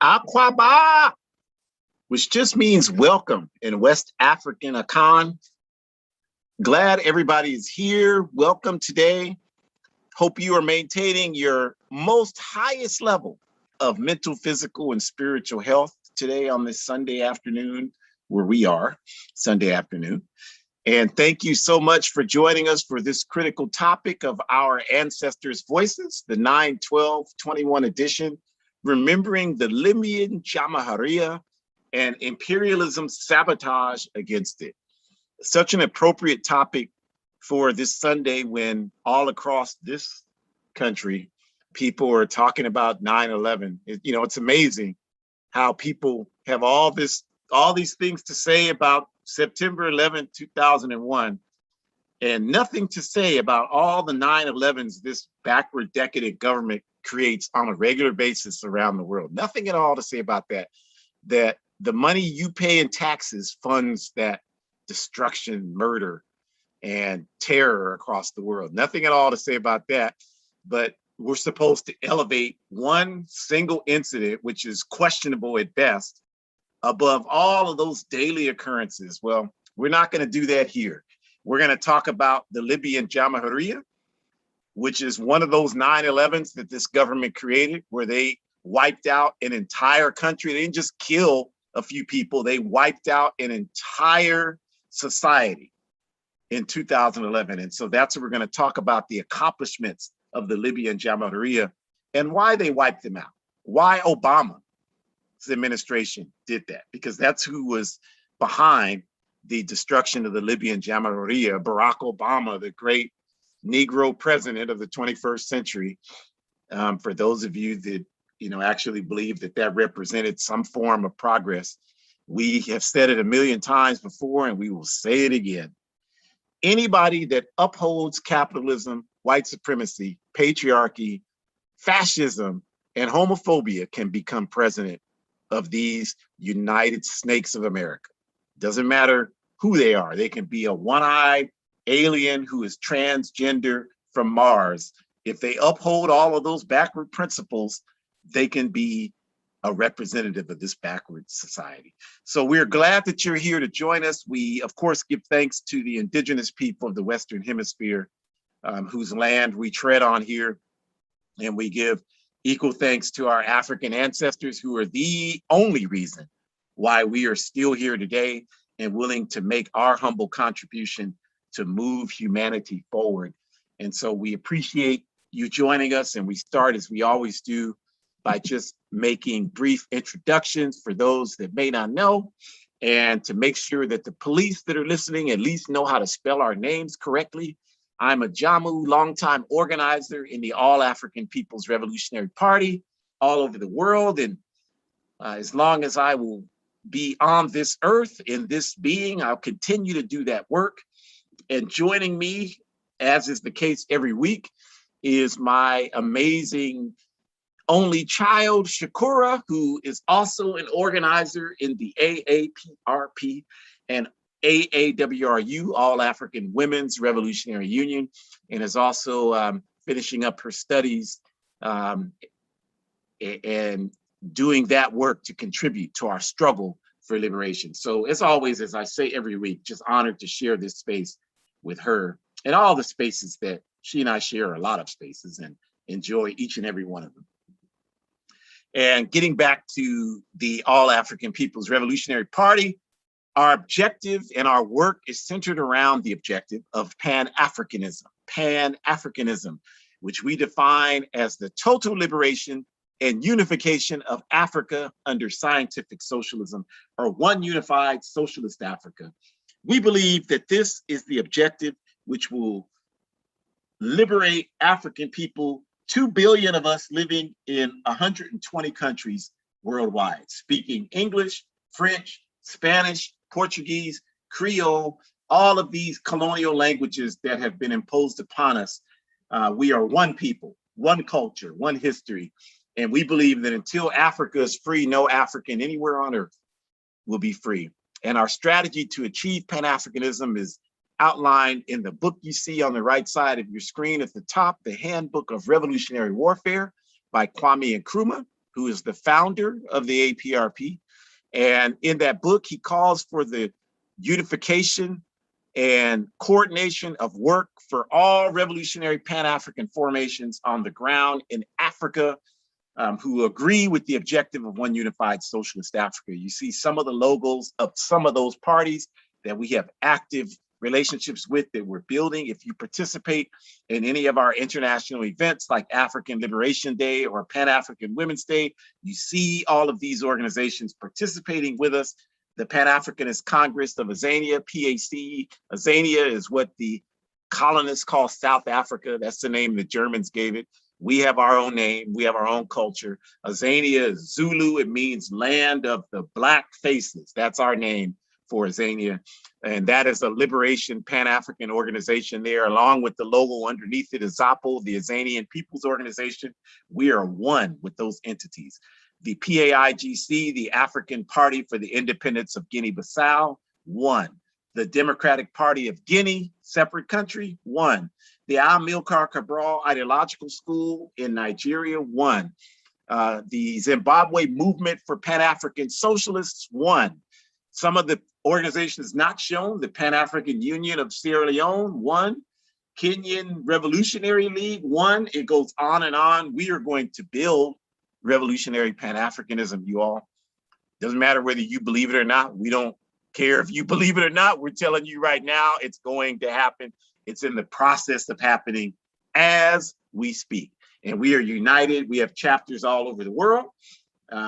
Akwaba, which just means welcome in West African Akan. Glad everybody is here. Welcome today. Hope you are maintaining your most highest level of mental, physical, and spiritual health today on this Sunday afternoon, where we are, Sunday afternoon. And thank you so much for joining us for this critical topic of our ancestors' voices, the 9/12/21 edition, remembering the Libyan Jamahiriya and imperialism's sabotage against it. Such an appropriate topic for this Sunday when all across this country, people are talking about 9/11. You know, it's amazing how people have all these things to say about September 11th, 2001, and nothing to say about all the 9/11s this backward, decadent government creates on a regular basis around the world. Nothing at all to say about that. That the money you pay in taxes funds that destruction, murder, and terror across the world. Nothing at all to say about that. But we're supposed to elevate one single incident, which is questionable at best, above all of those daily occurrences. Well, we're not going to do that here. We're going to talk about the Libyan Jamahiriya, which is one of those 9/11s that this government created, where they wiped out an entire country. They didn't just kill a few people, they wiped out an entire society in 2011. And so that's what we're going to talk about, the accomplishments of the Libyan Jamahiriya and why they wiped them out, why Obama's administration did that, because that's who was behind the destruction of the Libyan Jamahiriya. Barack Obama, the great Negro president of the 21st century. For those of you that actually believe that that represented some form of progress, we have said it a million times before, and we will say it again. Anybody that upholds capitalism, white supremacy, patriarchy, fascism, and homophobia can become president of these United Snakes of America. Doesn't matter who they are. They can be a one-eyed alien who is transgender from Mars. If they uphold all of those backward principles, they can be a representative of this backward society. So we're glad that you're here to join us. We, of course, give thanks to the indigenous people of the Western Hemisphere, whose land we tread on here. And we give equal thanks to our African ancestors, who are the only reason why we are still here today and willing to make our humble contribution to move humanity forward. And so we appreciate you joining us, and we start, as we always do, by just making brief introductions for those that may not know, and to make sure that the police that are listening at least know how to spell our names correctly. I'm Ahjamu, longtime organizer in the All African People's Revolutionary Party all over the world. And as long as I will be on this earth, in this being, I'll continue to do that work. And joining me, as is the case every week, is my amazing only child, Shukura, who is also an organizer in the AAPRP and AAWRU, All African Women's Revolutionary Union, and is also finishing up her studies and doing that work to contribute to our struggle for liberation. So as always, as I say every week, just honored to share this space with her and all the spaces that she and I share, a lot of spaces, and enjoy each and every one of them. And getting back to the All African People's Revolutionary Party, our objective and our work is centered around the objective of Pan-Africanism. Pan-Africanism, which we define as the total liberation and unification of Africa under scientific socialism, or one unified socialist Africa. We believe that this is the objective which will liberate African people, 2 billion of us living in 120 countries worldwide, speaking English, French, Spanish, Portuguese, Creole, all of these colonial languages that have been imposed upon us. We are one people, one culture, one history. And we believe that until Africa is free, no African anywhere on earth will be free. And our strategy to achieve Pan-Africanism is outlined in the book you see on the right side of your screen at the top, The Handbook of Revolutionary Warfare by Kwame Nkrumah, who is the founder of the APRP. And in that book, he calls for the unification and coordination of work for all revolutionary Pan-African formations on the ground in Africa, who agree with the objective of one unified socialist Africa. You see some of the logos of some of those parties that we have active relationships with that we're building. If you participate in any of our international events like African Liberation Day or Pan-African Women's Day, you see all of these organizations participating with us. The Pan-Africanist Congress of Azania, PAC. Azania is what the colonists call South Africa. That's the name the Germans gave it. We have our own name. We have our own culture. Azania is Zulu. It means land of the black faces. That's our name for Azania. And that is a liberation Pan-African organization there, along with the logo underneath it is ZAPO, the Azanian People's Organization. We are one with those entities. The PAIGC, the African Party for the Independence of Guinea-Bissau, one. The Democratic Party of Guinea, separate country, one. The Amilcar Cabral Ideological School in Nigeria, one. The Zimbabwe Movement for Pan-African Socialists, one. Some of the organizations not shown, the Pan-African Union of Sierra Leone, one. Kenyan Revolutionary League, one. It goes on and on. We are going to build revolutionary Pan-Africanism, you all. Doesn't matter whether you believe it or not. We don't care if you believe it or not. We're telling you right now, it's going to happen. It's in the process of happening as we speak. And we are united. We have chapters all over the world.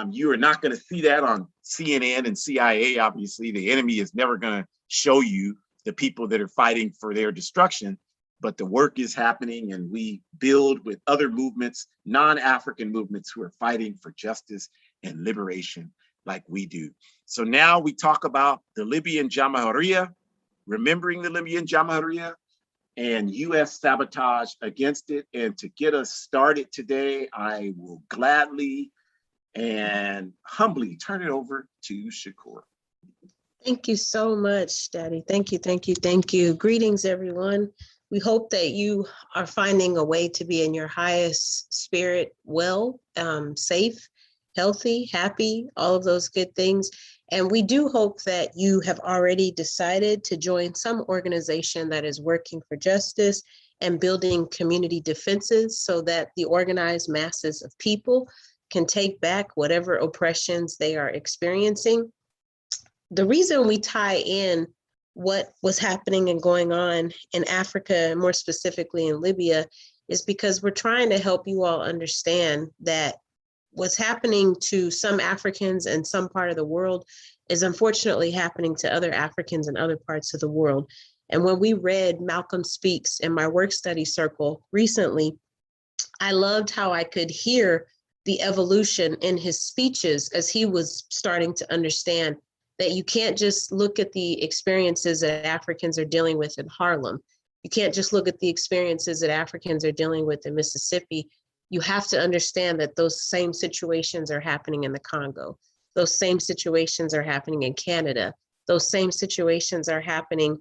You are not going to see that on CNN and CIA, obviously. The enemy is never going to show you the people that are fighting for their destruction. But the work is happening, and we build with other movements, non-African movements who are fighting for justice and liberation like we do. So now we talk about the Libyan Jamahiriya, remembering the Libyan Jamahiriya, and US sabotage against it. And to get us started today, I will gladly and humbly turn it over to Shukura. Thank you so much, Daddy. Thank you, thank you, thank you. Greetings, everyone. We hope that you are finding a way to be in your highest spirit, well, safe, healthy, happy, all of those good things. And we do hope that you have already decided to join some organization that is working for justice and building community defenses so that the organized masses of people can take back whatever oppressions they are experiencing. The reason we tie in what was happening and going on in Africa, and more specifically in Libya, is because we're trying to help you all understand that what's happening to some Africans in some part of the world is unfortunately happening to other Africans in other parts of the world. And when we read Malcolm Speaks in my work study circle recently, I loved how I could hear the evolution in his speeches as he was starting to understand that you can't just look at the experiences that Africans are dealing with in Harlem. You can't just look at the experiences that Africans are dealing with in Mississippi. You have to understand that those same situations are happening in the Congo. Those same situations are happening in Canada. Those same situations are happening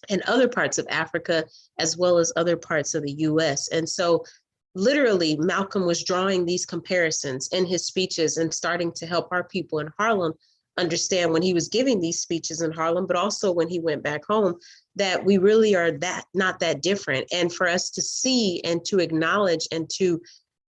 in other parts of Africa, as well as other parts of the US. And so literally, Malcolm was drawing these comparisons in his speeches and starting to help our people in Harlem understand when he was giving these speeches in Harlem, but also when he went back home, that we really are not that different. And for us to see and to acknowledge and to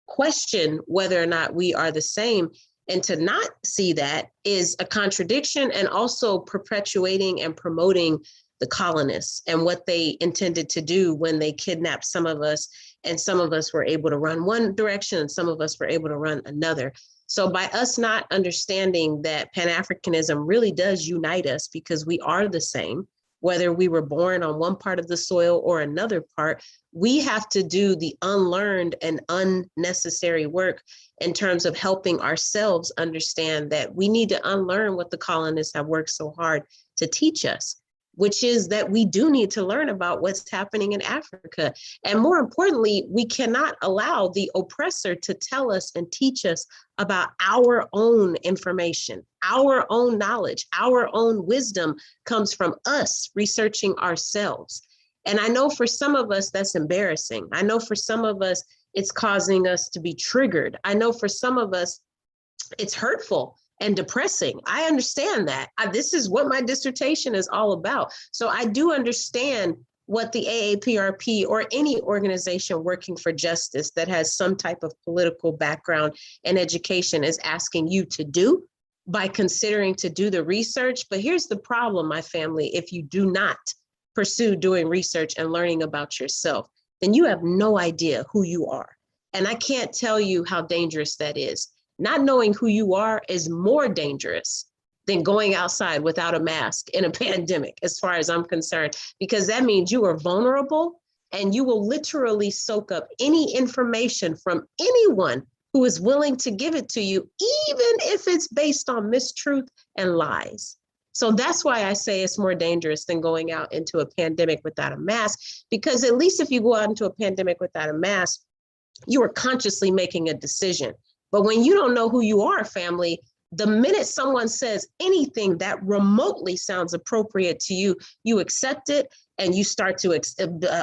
question whether or not we are the same, and to not see that is a contradiction, and also perpetuating and promoting the colonists and what they intended to do when they kidnapped some of us, and some of us were able to run one direction and some of us were able to run another. So by us not understanding that Pan-Africanism really does unite us because we are the same, whether we were born on one part of the soil or another part, we have to do the unlearned and unnecessary work in terms of helping ourselves understand that we need to unlearn what the colonists have worked so hard to teach us, which is that we do need to learn about what's happening in Africa. And more importantly, we cannot allow the oppressor to tell us and teach us about our own information, our own knowledge, our own wisdom comes from us researching ourselves. And I know for some of us, that's embarrassing. I know for some of us, it's causing us to be triggered. I know for some of us, it's hurtful and depressing. I understand that. This is what my dissertation is all about. So I do understand what the AAPRP or any organization working for justice that has some type of political background and education is asking you to do by considering to do the research. But here's the problem, my family: if you do not pursue doing research and learning about yourself, then you have no idea who you are. And I can't tell you how dangerous that is. Not knowing who you are is more dangerous than going outside without a mask in a pandemic, as far as I'm concerned, because that means you are vulnerable and you will literally soak up any information from anyone who is willing to give it to you, even if it's based on mistruth and lies. So that's why I say it's more dangerous than going out into a pandemic without a mask, because at least if you go out into a pandemic without a mask, you are consciously making a decision. But when you don't know who you are, family, the minute someone says anything that remotely sounds appropriate to you, you accept it and you start to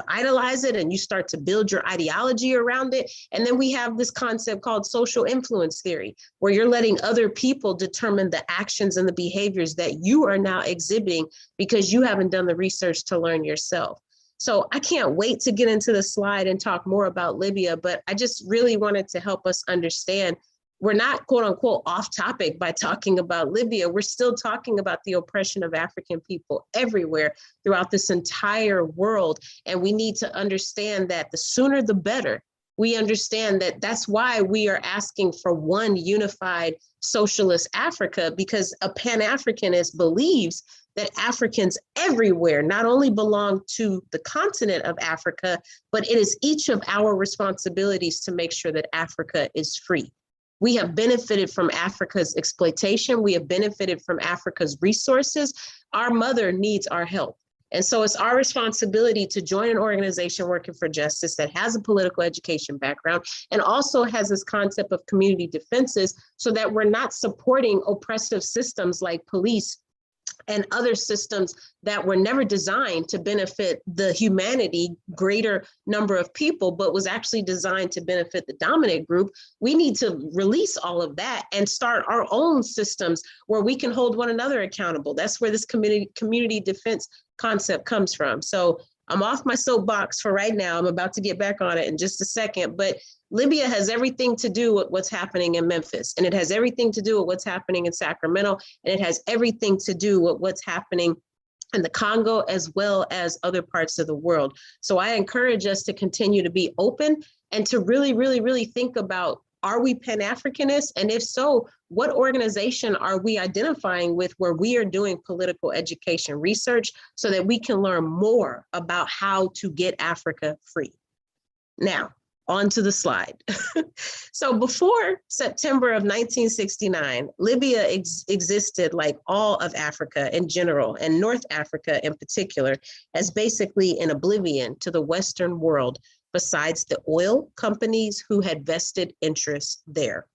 idolize it and you start to build your ideology around it. And then we have this concept called social influence theory, where you're letting other people determine the actions and the behaviors that you are now exhibiting because you haven't done the research to learn yourself. So I can't wait to get into the slide and talk more about Libya, but I just really wanted to help us understand we're not, quote unquote, off topic by talking about Libya. We're still talking about the oppression of African people everywhere throughout this entire world. And we need to understand that the sooner the better. We understand that that's why we are asking for one unified socialist Africa, because a Pan-Africanist believes that Africans everywhere not only belong to the continent of Africa, but it is each of our responsibilities to make sure that Africa is free. We have benefited from Africa's exploitation. We have benefited from Africa's resources. Our mother needs our help. And so it's our responsibility to join an organization working for justice that has a political education background and also has this concept of community defenses, so that we're not supporting oppressive systems like police and other systems that were never designed to benefit the humanity, greater number of people, but was actually designed to benefit the dominant group. We need to release all of that and start our own systems where we can hold one another accountable. That's where this community defense concept comes from. So I'm off my soapbox for right now. I'm about to get back on it in just a second, but Libya has everything to do with what's happening in Memphis, and it has everything to do with what's happening in Sacramento, and it has everything to do with what's happening in the Congo, as well as other parts of the world. So I encourage us to continue to be open and to really, really, really think about, are we Pan-Africanists? And if so, what organization are we identifying with where we are doing political education research so that we can learn more about how to get Africa free? Now, on to the slide. So before September of 1969, Libya existed, like all of Africa in general, and North Africa in particular, as basically in oblivion to the Western world, besides the oil companies who had vested interests there.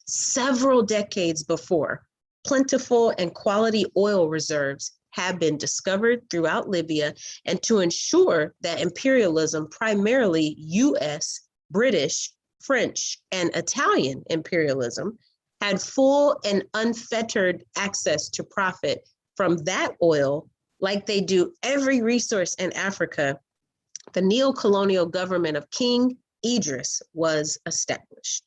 Several decades before, plentiful and quality oil reserves have been discovered throughout Libya, and to ensure that imperialism, primarily US, British, French, and Italian imperialism, had full and unfettered access to profit from that oil, like they do every resource in Africa, the neocolonial government of King Idris was established.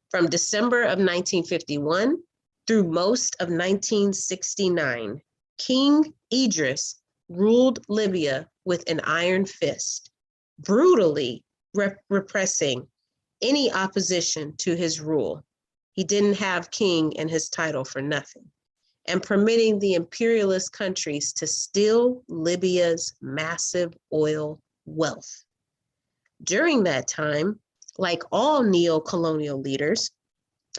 From December of 1951 through most of 1969, King Idris ruled Libya with an iron fist, brutally repressing any opposition to his rule. He didn't have king in his title for nothing, and permitting the imperialist countries to steal Libya's massive oil wealth. During that time, like all neo-colonial leaders,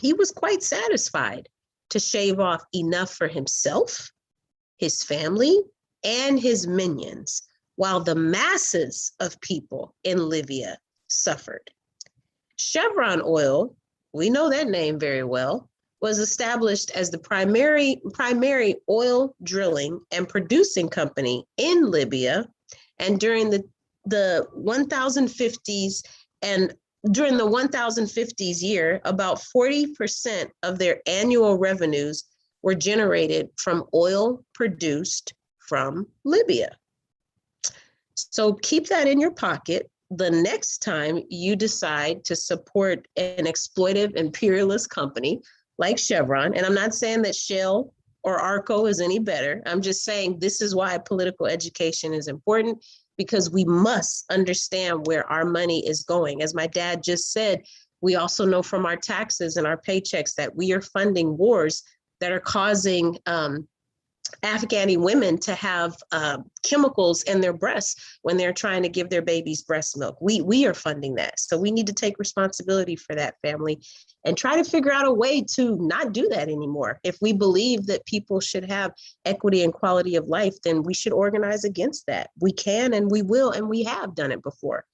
he was quite satisfied to shave off enough for himself, his family, and his minions, while the masses of people in Libya suffered. Chevron Oil, we know that name very well, was established as the primary oil drilling and producing company in Libya. And during the 1050s and during the 1050s year, about 40% of their annual revenues were generated from oil produced from Libya. So keep that in your pocket the next time you decide to support an exploitive imperialist company like Chevron. And I'm not saying that Shell or Arco is any better. I'm just saying this is why political education is important, because we must understand where our money is going. As my dad just said, we also know from our taxes and our paychecks that we are funding wars that are causing Afghani women to have chemicals in their breasts when they're trying to give their babies breast milk. We are funding that. So we need to take responsibility for that, family, and try to figure out a way to not do that anymore. If we believe that people should have equity and quality of life, then we should organize against that. We can and we will, and we have done it before.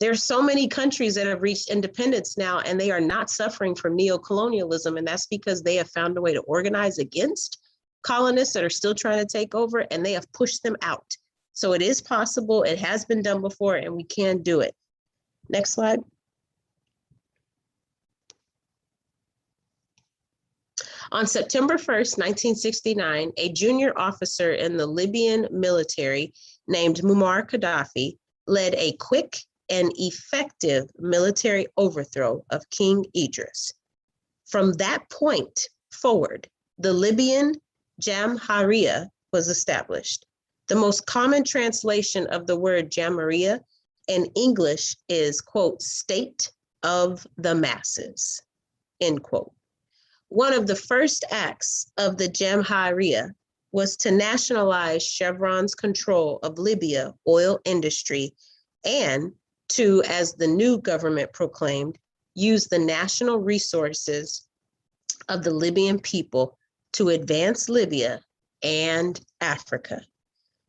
There's so many countries that have reached independence now, and they are not suffering from neocolonialism, and that's because they have found a way to organize against colonists that are still trying to take over, and they have pushed them out. So it is possible, it has been done before, and we can do it. Next slide. On September 1st, 1969, a junior officer in the Libyan military named Muammar Gaddafi led a quick and effective military overthrow of King Idris. From that point forward, the Libyan Jamahiriya was established. The most common translation of the word Jamahiriya in English is, quote, state of the masses, end quote. One of the first acts of the Jamahiriya was to nationalize Chevron's control of Libya oil industry and to, as the new government proclaimed, use the national resources of the Libyan people to advance Libya and Africa.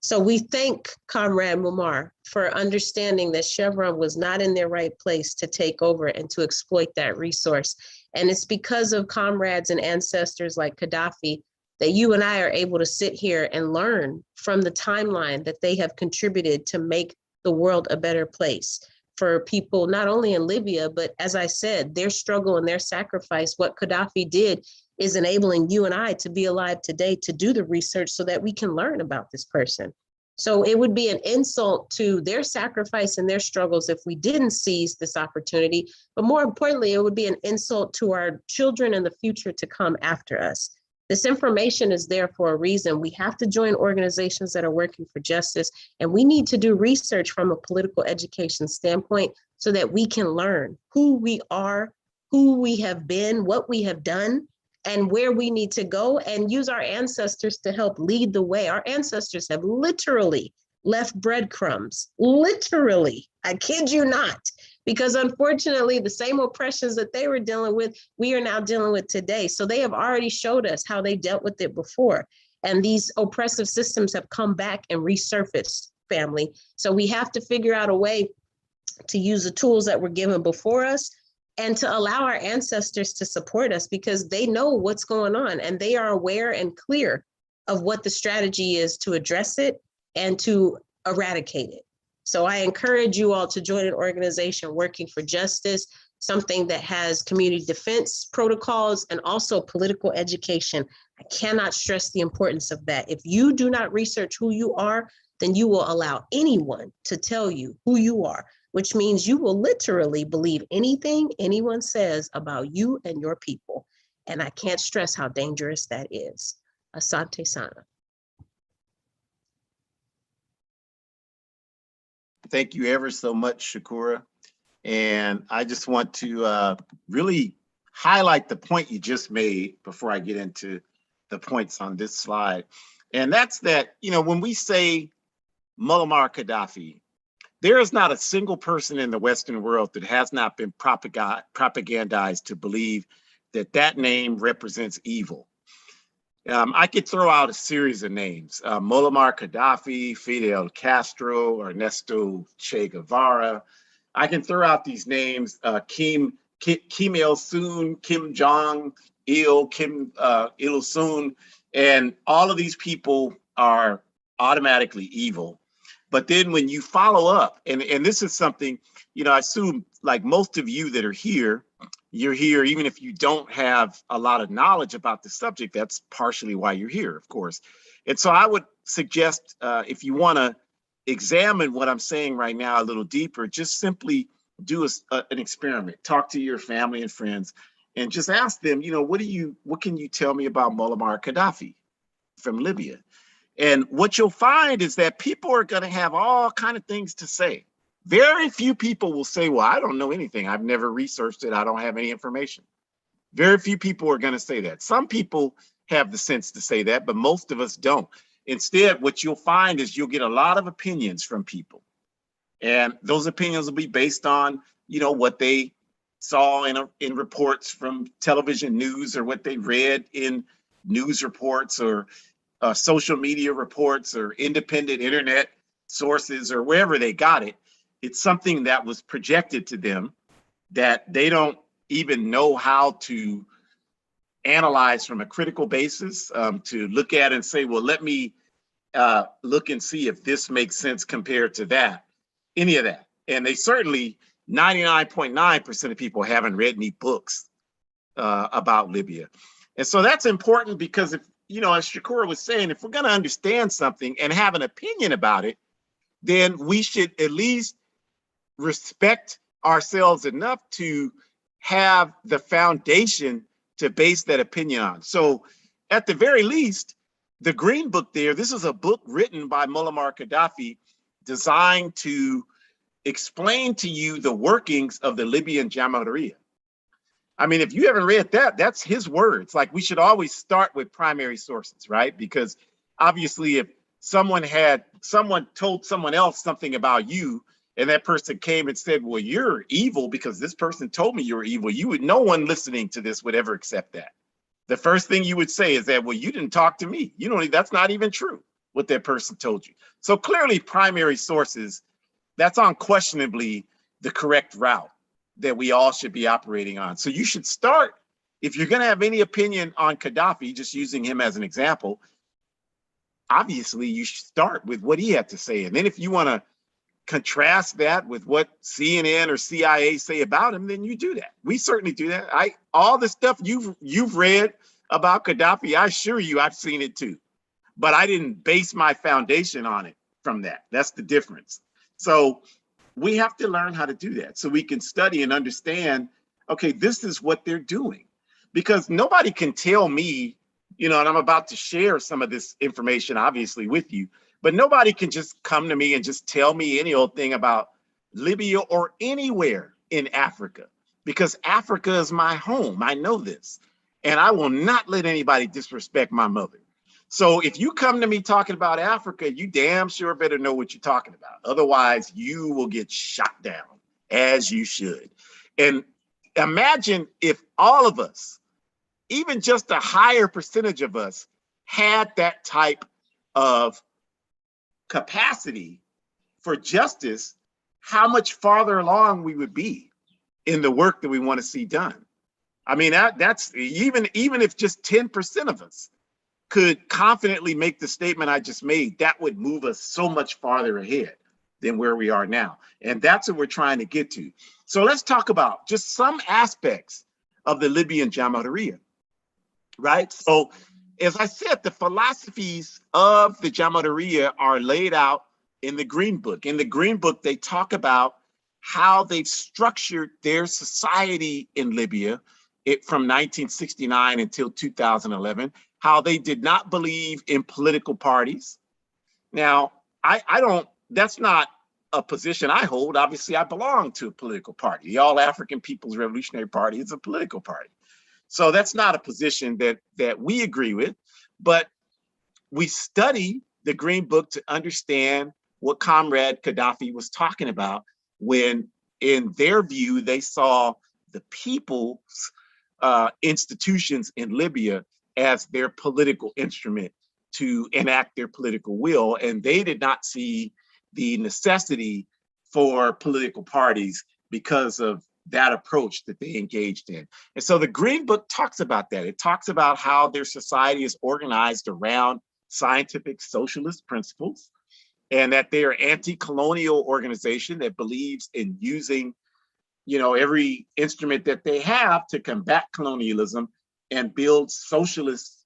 So we thank Comrade Muammar for understanding that Chevron was not in their right place to take over and to exploit that resource. And it's because of comrades and ancestors like Gaddafi that you and I are able to sit here and learn from the timeline that they have contributed to make the world a better place for people, not only in Libya, but as I said, their struggle and their sacrifice, what Gaddafi did is enabling you and I to be alive today to do the research so that we can learn about this person. So it would be an insult to their sacrifice and their struggles if we didn't seize this opportunity. But more importantly, it would be an insult to our children in the future to come after us. This information is there for a reason. We have to join organizations that are working for justice, and we need to do research from a political education standpoint so that we can learn who we are, who we have been, what we have done, and where we need to go, and use our ancestors to help lead the way. Our ancestors have literally left breadcrumbs, literally, I kid you not, because unfortunately the same oppressions that they were dealing with, we are now dealing with today. So they have already showed us how they dealt with it before. And these oppressive systems have come back and resurfaced, family. So we have to figure out a way to use the tools that were given before us and to allow our ancestors to support us, because they know what's going on and they are aware and clear of what the strategy is to address it and to eradicate it. So I encourage you all to join an organization working for justice, something that has community defense protocols and also political education. I cannot stress the importance of that. If you do not research who you are, then you will allow anyone to tell you who you are, which means you will literally believe anything anyone says about you and your people. And I can't stress how dangerous that is. Asante Sana. Thank you ever so much, Shukura. And I just want to really highlight the point you just made before I get into the points on this slide. And that's that, you know, when we say Muammar Gaddafi, there is not a single person in the Western world that has not been propagandized to believe that that name represents evil. I could throw out a series of names: Muammar Gaddafi, Fidel Castro, Ernesto Che Guevara. I can throw out these names: Kim Il-sung, Kim Jong-il, Kim Il-sung, and all of these people are automatically evil. But then when you follow up, and this is something, I assume like most of you that are here, you're here even if you don't have a lot of knowledge about the subject. That's partially why you're here, of course. And so I would suggest if you want to examine what I'm saying right now a little deeper, just simply do an experiment. Talk to your family and friends and just ask them, what can you tell me about Muammar Gaddafi from Libya? And what you'll find is that people are going to have all kind of things to say. Very few people will say, well, I don't know anything. I've never researched it. I don't have any information. Very few people are going to say that. Some people have the sense to say that, but most of us don't. Instead, what you'll find is you'll get a lot of opinions from people. And those opinions will be based on, what they saw in reports from television news, or what they read in news reports, or social media reports, or independent internet sources, or wherever they got it. It's something that was projected to them that they don't even know how to analyze from a critical basis, to look at and say, well, let me look and see if this makes sense compared to that, any of that. And they certainly, 99.9% of people haven't read any books about Libya. And so that's important because if, as Shukura was saying, if we're going to understand something and have an opinion about it, then we should at least respect ourselves enough to have the foundation to base that opinion on. So at the very least, the Green Book there, this is a book written by Muammar Gaddafi designed to explain to you the workings of the Libyan Jamahiriya. I mean, if you haven't read that, that's his words. Like, we should always start with primary sources, right? Because obviously if someone told someone else something about you, and that person came and said, well, you're evil because this person told me you're evil, no one listening to this would ever accept that. The first thing you would say is that, well, you didn't talk to me. That's not even true, what that person told you. So clearly primary sources, that's unquestionably the correct route that we all should be operating on. So you should start, if you're going to have any opinion on Gaddafi, just using him as an example, obviously you should start with what he had to say. And then if you want to contrast that with what CNN or CIA say about him, then you do that. We certainly do that. All the stuff you've read about Gaddafi, I assure you I've seen it too. But I didn't base my foundation on it from that. That's the difference. So we have to learn how to do that so we can study and understand, okay, this is what they're doing. Because nobody can tell me, and I'm about to share some of this information, obviously, with you, but nobody can just come to me and just tell me any old thing about Libya or anywhere in Africa, because Africa is my home. I know this, and I will not let anybody disrespect my mother. So if you come to me talking about Africa, you damn sure better know what you're talking about. Otherwise, you will get shot down, as you should. And imagine if all of us, even just a higher percentage of us, had that type of capacity for justice, how much farther along we would be in the work that we want to see done. I mean, that's even if just 10% of us could confidently make the statement I just made, that would move us so much farther ahead than where we are now. And that's what we're trying to get to. So let's talk about just some aspects of the Libyan Jamahiriya, right? So as I said, the philosophies of the Jamahiriya are laid out in the Green Book. In the Green Book, they talk about how they've structured their society in Libya from 1969 until 2011, how they did not believe in political parties. Now, I don't, that's not a position I hold. Obviously, I belong to a political party. The All African People's Revolutionary Party is a political party. So that's not a position that we agree with, but we study the Green Book to understand what Comrade Gaddafi was talking about when, in their view, they saw the people's institutions in Libya as their political instrument to enact their political will. And they did not see the necessity for political parties because of that approach that they engaged in. And so the Green Book talks about that. It talks about how their society is organized around scientific socialist principles. and that they are anti-colonial organization that believes in using, you know, every instrument that they have to combat colonialism and build socialist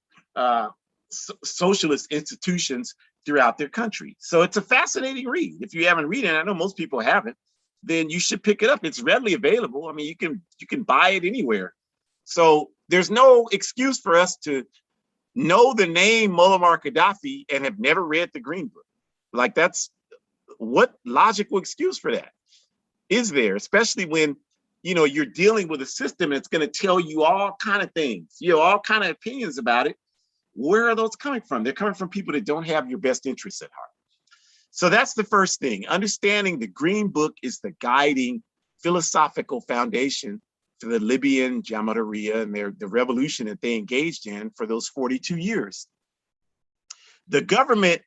socialist institutions throughout their country. So it's a fascinating read. If you haven't read it, I know most people haven't, then you should pick it up. It's readily available. I mean, you can buy it anywhere. So there's no excuse for us to know the name Muammar Gaddafi and have never read the Green Book. Like, that's what logical excuse for that is there, especially when, you know, you're dealing with a system that's going to tell you all kind of things, you know, all kind of opinions about it. Where are those coming from? They're coming from people that don't have your best interests at heart. So that's the first thing. Understanding the Green Book is the guiding philosophical foundation for the Libyan Jamahiriya and the revolution that they engaged in for those 42 years. The government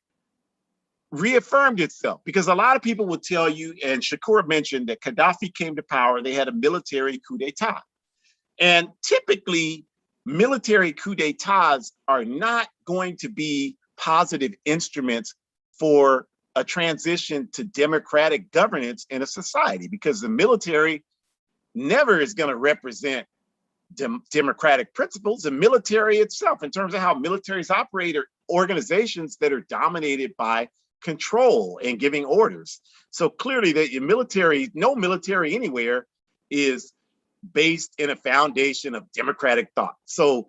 reaffirmed itself, because a lot of people will tell you, and Shukura mentioned that Gaddafi came to power, they had a military coup d'etat. And typically, military coup d'etats are not going to be positive instruments for a transition to democratic governance in a society, because the military never is going to represent democratic principles. The military itself, in terms of how militaries operate, are organizations that are dominated by control and giving orders. So clearly the military, no military anywhere is based in a foundation of democratic thought. So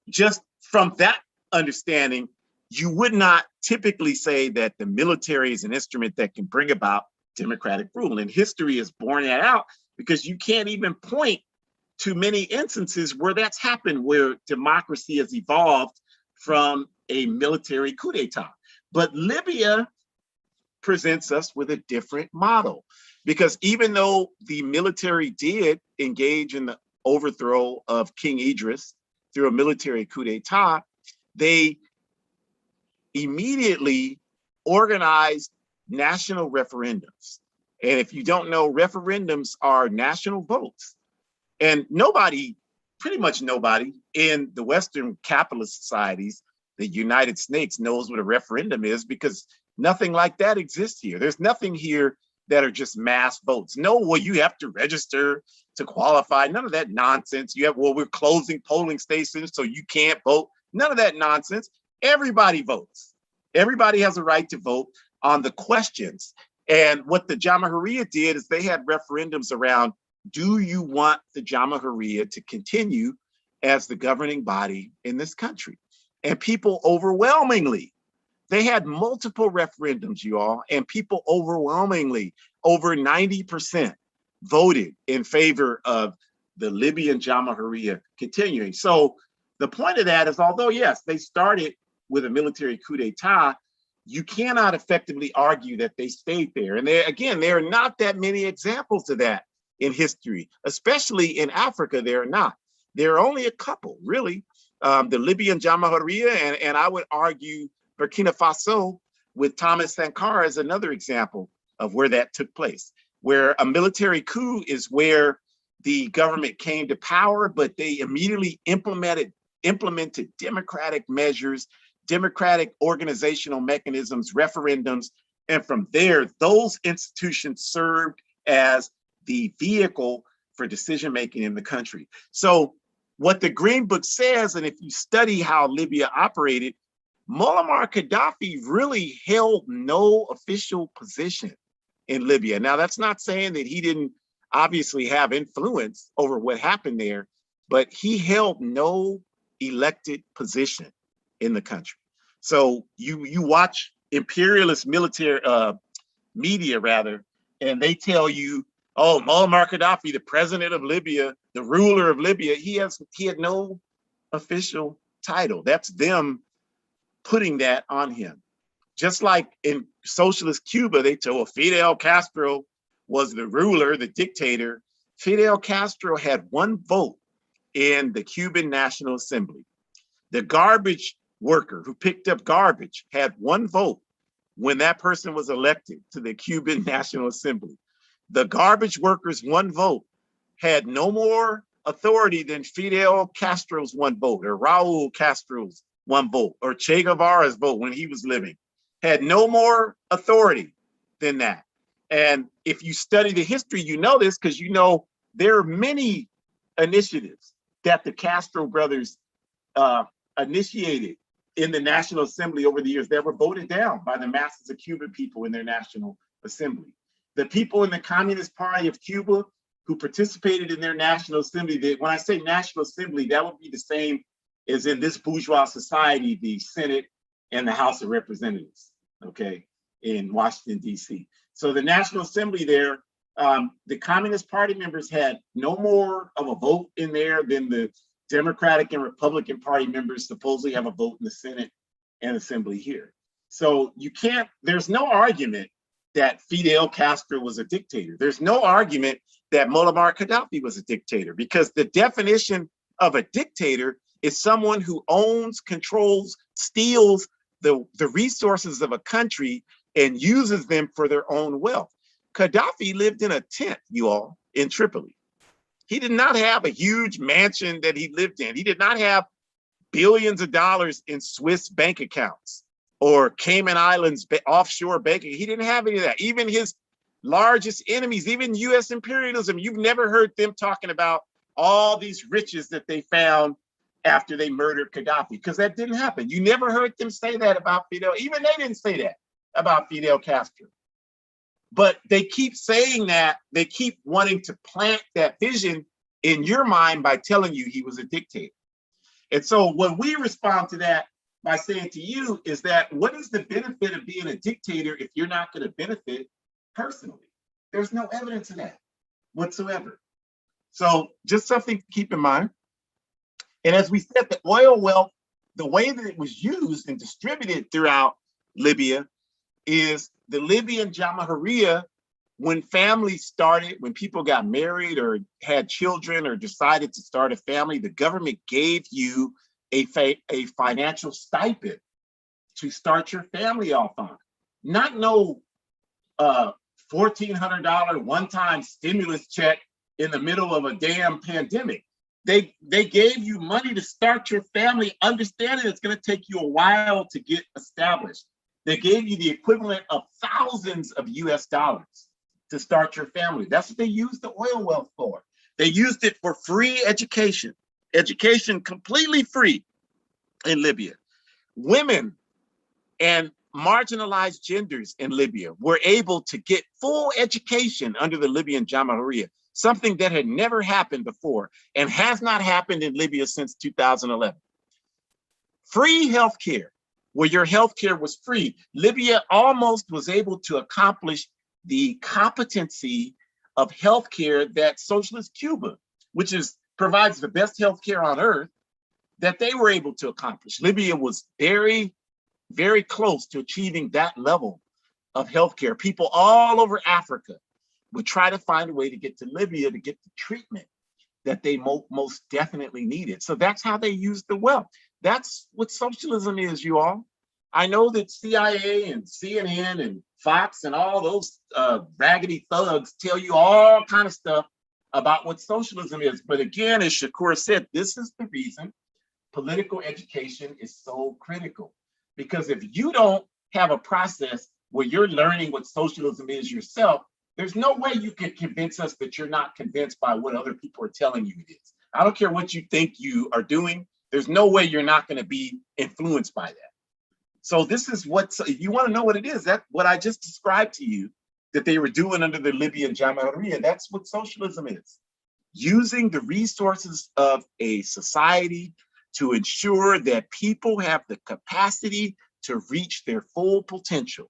just from that understanding, you would not typically say that the military is an instrument that can bring about democratic rule. And history has borne that out, because you can't even point to many instances where that's happened, where democracy has evolved from a military coup d'etat. But Libya presents us with a different model, because even though the military did engage in the overthrow of King Idris through a military coup d'etat, they immediately organized national referendums. And if you don't know, referendums are national votes. And nobody, pretty much nobody in the Western capitalist societies, the United States, knows what a referendum is, because nothing like that exists here. There's nothing here that are just mass votes. No, well, you have to register to qualify. None of that nonsense. You have, well, we're closing polling stations, so you can't vote. None of that nonsense. Everybody votes. Everybody has a right to vote on the questions. And what the Jamahiriya did is they had referendums around, do you want the Jamahiriya to continue as the governing body in this country? And people overwhelmingly, they had multiple referendums, you all, and people overwhelmingly, over 90%, voted in favor of the Libyan Jamahiriya continuing. So the point of that is, although, yes, they started with a military coup d'etat, you cannot effectively argue that they stayed there. And there, again, there are not that many examples of that in history, especially in Africa. There are not. There are only a couple, really. The Libyan Jamahiriya, and I would argue Burkina Faso with Thomas Sankara is another example of where that took place, where a military coup is where the government came to power, but they immediately implemented democratic measures, democratic organizational mechanisms, referendums, and from there, those institutions served as the vehicle for decision-making in the country. So what the Green Book says, and if you study how Libya operated, Muammar Gaddafi really held no official position in Libya. Now, that's not saying that he didn't obviously have influence over what happened there, but he held no elected position in the country. So you watch imperialist military media, rather, and they tell you, oh, Muammar Gaddafi, the president of Libya, the ruler of Libya, he had no official title. That's them putting that on him. Just like in socialist Cuba, they told Fidel Castro was the ruler, the dictator. Fidel Castro had one vote in the Cuban National Assembly. The garbage worker who picked up garbage had one vote when that person was elected to the Cuban National Assembly. The garbage worker's one vote had no more authority than Fidel Castro's one vote, or Raul Castro's one vote, or Che Guevara's vote when he was living. had no more authority than that. And if you study the history, you know this because you know there are many initiatives that the Castro brothers initiated in the National Assembly over the years that were voted down by the masses of Cuban people in their National Assembly. The people in the Communist Party of Cuba who participated in their National Assembly, when I say National Assembly, that would be the same as in this bourgeois society, the Senate and the House of Representatives, okay, in Washington, D.C. So the National Assembly there, the Communist Party members had no more of a vote in there than the Democratic and Republican Party members supposedly have a vote in the Senate and Assembly here. So you can't, there's no argument that Fidel Castro was a dictator. There's no argument that Muammar Gaddafi was a dictator, because the definition of a dictator is someone who owns, controls, steals the resources of a country and uses them for their own wealth. Gaddafi lived in a tent, you all, in Tripoli. He did not have a huge mansion that he lived in. He did not have billions of dollars in Swiss bank accounts or Cayman Islands offshore banking. He didn't have any of that. Even his largest enemies, even US imperialism, you've never heard them talking about all these riches that they found after they murdered Gaddafi, because that didn't happen. You never heard them say that about Fidel. Even they didn't say that about Fidel Castro. But they keep saying that, they keep wanting to plant that vision in your mind by telling you he was a dictator. And so when we respond to that by saying to you is that, what is the benefit of being a dictator if you're not going to benefit personally? There's no evidence of that whatsoever. So just something to keep in mind. And as we said, the oil wealth, the way that it was used and distributed throughout Libya is the Libyan Jamahiriya. When families started, when people got married or had children or decided to start a family, the government gave you a financial stipend to start your family off on. Not no $1,400 one-time stimulus check in the middle of a damn pandemic. They gave you money to start your family, understanding it's going to take you a while to get established. They gave you the equivalent of thousands of US dollars to start your family. That's what they used the oil wealth for. They used it for free education completely free in Libya. Women and marginalized genders in Libya were able to get full education under the Libyan Jamahiriya, something that had never happened before and has not happened in Libya since 2011. Free healthcare, where your healthcare was free. Libya almost was able to accomplish the competency of healthcare that socialist Cuba, which provides the best healthcare on earth, that they were able to accomplish. Libya was very, very close to achieving that level of healthcare. People all over Africa would try to find a way to get to Libya to get the treatment that they most definitely needed. So that's how they used the wealth. That's what socialism is, you all. I know that CIA and CNN and Fox and all those raggedy thugs tell you all kind of stuff about what socialism is. But again, as Shukura said, this is the reason political education is so critical. Because if you don't have a process where you're learning what socialism is yourself, there's no way you can convince us that you're not convinced by what other people are telling you it is. I don't care what you think you are doing. There's no way you're not going to be influenced by that. So this is what, if you want to know what it is, that's what I just described to you that they were doing under the Libyan Jamahiriya. That's what socialism is. Using the resources of a society to ensure that people have the capacity to reach their full potential.